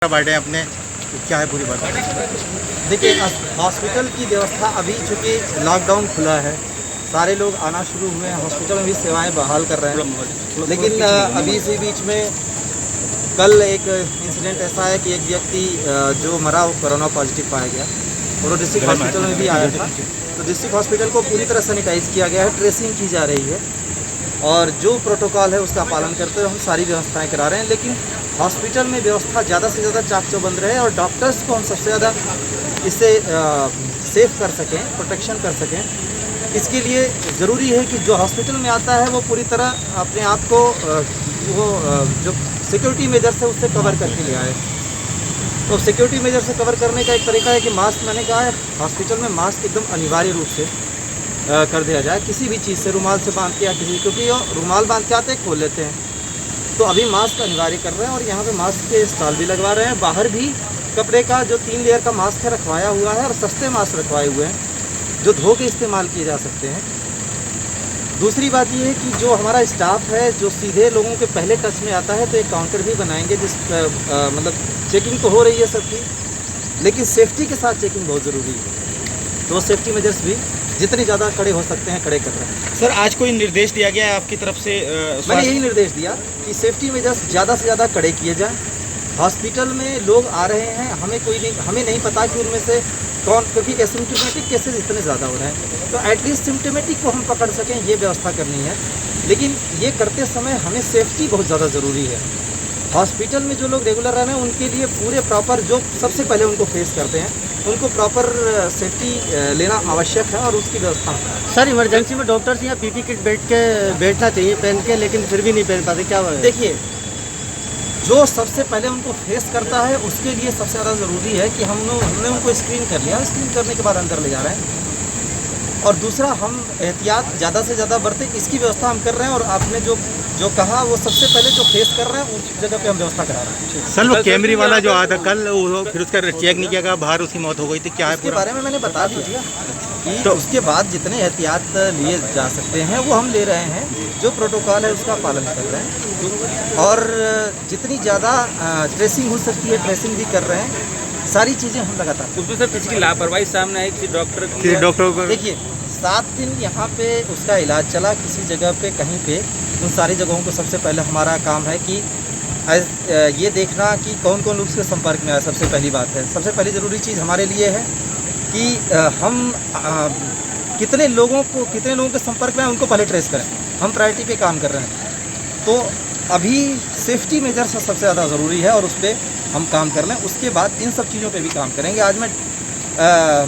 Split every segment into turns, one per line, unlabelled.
बांटे अपने, क्या है पूरी बात?
देखिए, हॉस्पिटल की व्यवस्था अभी चूँकि लॉकडाउन खुला है, सारे लोग आना शुरू हुए हैं, हॉस्पिटल में भी सेवाएं बहाल कर रहे हैं। लेकिन अभी इसी बीच में कल एक इंसिडेंट ऐसा है कि एक व्यक्ति जो मरा वो कोरोना पॉजिटिव पाया गया और वो डिस्ट्रिक्ट हॉस्पिटल में भी आया था। तो डिस्ट्रिक्ट हॉस्पिटल को पूरी तरह सैनिटाइज किया गया है, ट्रेसिंग की जा रही है और जो प्रोटोकॉल है उसका पालन करते हुए हम सारी व्यवस्थाएं करा रहे हैं। लेकिन हॉस्पिटल में व्यवस्था ज़्यादा से ज़्यादा चाक चौबंद रहे और डॉक्टर्स को हम सबसे ज़्यादा इससे सेफ कर सकें, प्रोटेक्शन कर सकें। इसके लिए ज़रूरी है कि जो हॉस्पिटल में आता है वो पूरी तरह अपने आप को जो सिक्योरिटी मेजर है उससे कवर करके ले आए। तो सिक्योरिटी मेजर से कवर करने का एक तरीका है कि मास्क, मैंने कहा है हॉस्पिटल में मास्क एकदम अनिवार्य रूप से कर दिया जाए, किसी भी चीज़ से, रुमाल से बांध के या किसी, क्योंकि रुमाल बांध के आते हैं खोल लेते हैं। तो अभी मास्क अनिवार्य कर रहे हैं और यहाँ पे मास्क के स्टॉल भी लगवा रहे हैं। बाहर भी कपड़े का जो 3 लेयर का मास्क है रखवाया हुआ है और सस्ते मास्क रखवाए हुए हैं जो धो के इस्तेमाल किए जा सकते हैं। दूसरी बात ये है कि जो हमारा स्टाफ है जो सीधे लोगों के पहले टच में आता है, तो एक काउंटर भी बनाएंगे जिस मतलब चेकिंग तो हो रही है सबकी, लेकिन सेफ्टी के साथ चेकिंग बहुत ज़रूरी है। तो सेफ्टी मेजर्स भी जितने ज़्यादा कड़े हो सकते हैं कड़े कर रहे हैं।
सर, आज कोई निर्देश दिया गया है आपकी तरफ से?
मैंने यही निर्देश दिया कि सेफ्टी मेजर्स ज़्यादा से ज़्यादा कड़े किए जाएं। हॉस्पिटल में लोग आ रहे हैं, हमें नहीं पता कि उनमें से कौन, क्योंकि एसिम्प्टोमेटिक केसेस इतने ज़्यादा हो रहे हैं, तो एटलीस्ट सिम्प्टोमेटिक को हम पकड़ सकें ये व्यवस्था करनी है। लेकिन ये करते समय हमें सेफ्टी बहुत ज़्यादा ज़रूरी है। हॉस्पिटल में जो लोग रेगुलर रह रहे हैं उनके लिए पूरे प्रॉपर, जो सबसे पहले उनको फेस करते हैं, उनको प्रॉपर सेफ्टी लेना आवश्यक है और उसकी व्यवस्था।
सर, इमरजेंसी में डॉक्टर्स यहाँ पीपी किट बैठना चाहिए पहन के, लेकिन फिर भी नहीं पहन पाते, क्या है?
देखिए, जो सबसे पहले उनको फेस करता है उसके लिए सबसे ज़्यादा ज़रूरी है कि हमने उनको स्क्रीन कर लिया, स्क्रीन करने के बाद अंदर ले जा रहे हैं। और दूसरा, हम एहतियात ज़्यादा से ज़्यादा बरतें, इसकी व्यवस्था हम कर रहे हैं। और आपने जो कहा वो सबसे पहले जो फेस कर रहे हैं उस जगह पे हम व्यवस्था करा रहे हैं।
सर, वो कैमरे वाला जो आया था कल, वो फिर उसका चेक नहीं किया गया, बाहर उसकी मौत हो गई थी, क्या है
इसके बारे में मैंने बता दिया कि तो उसके बाद जितने एहतियात लिए जा सकते हैं वो हम ले रहे हैं, जो प्रोटोकॉल है उसका पालन कर रहे हैं और जितनी ज़्यादा ट्रेसिंग हो सकती है ट्रेसिंग भी कर रहे हैं। सारी चीज़ें हम लगातार।
उसमें सर किसी की लापरवाही सामने आई, किसी डॉक्टर को?
देखिए, 7 दिन यहाँ पे उसका इलाज चला, किसी जगह पे कहीं पे, उन सारी जगहों को सबसे पहले हमारा काम है कि ये देखना कि कौन कौन लोग उसके संपर्क में आया। सबसे पहली बात है, सबसे पहली ज़रूरी चीज़ हमारे लिए है कि हम कितने लोगों के संपर्क में आए उनको पहले ट्रेस करें। हम प्रायोरिटी पे काम कर रहे हैं, तो अभी सेफ्टी मेजर्स सबसे ज़्यादा ज़रूरी है और उस पर हम काम कर लें, उसके बाद इन सब चीज़ों पे भी काम करेंगे। आज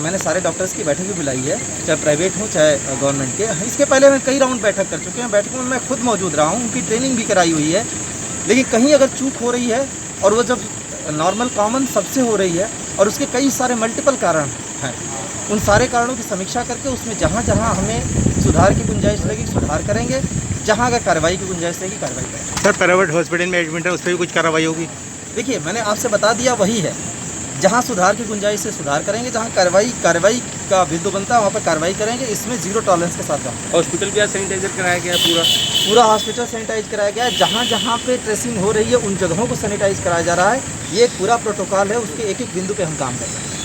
मैंने सारे डॉक्टर्स की बैठक भी बुलाई है, चाहे प्राइवेट हो चाहे गवर्नमेंट के। इसके पहले मैं कई राउंड बैठक कर चुके हैं, बैठकों में मैं खुद मौजूद रहा हूँ, उनकी ट्रेनिंग भी कराई हुई है। लेकिन कहीं अगर चूक हो रही है और वो जब नॉर्मल कॉमन सबसे हो रही है और उसके कई सारे मल्टीपल कारण हैं, उन सारे कारणों की समीक्षा करके उसमें जहाँ जहाँ हमें सुधार की गुंजाइश रहेगी सुधार करेंगे, जहाँ अगर कार्रवाई की गुंजाइश रहेगी कार्रवाई करेंगे।
सर, प्राइवेट हॉस्पिटल में एडमिट है, उस पर भी कुछ कार्रवाई होगी?
देखिए, मैंने आपसे बता दिया वही है, जहाँ सुधार की गुंजाइश से सुधार करेंगे, जहाँ कार्रवाई का बिंदु बनता है वहाँ पर कार्रवाई करेंगे। इसमें जीरो टॉलरेंस के साथ काम।
हॉस्पिटल भी आज सैनिटाइजर कराया गया है,
पूरा हॉस्पिटल सैनिटाइज कराया गया है। जहाँ जहाँ पे ट्रेसिंग हो रही है उन जगहों को सैनिटाइज कराया जा रहा है। ये एक पूरा प्रोटोकॉल है, उसके एक एक बिंदु पे हम काम कर रहे हैं।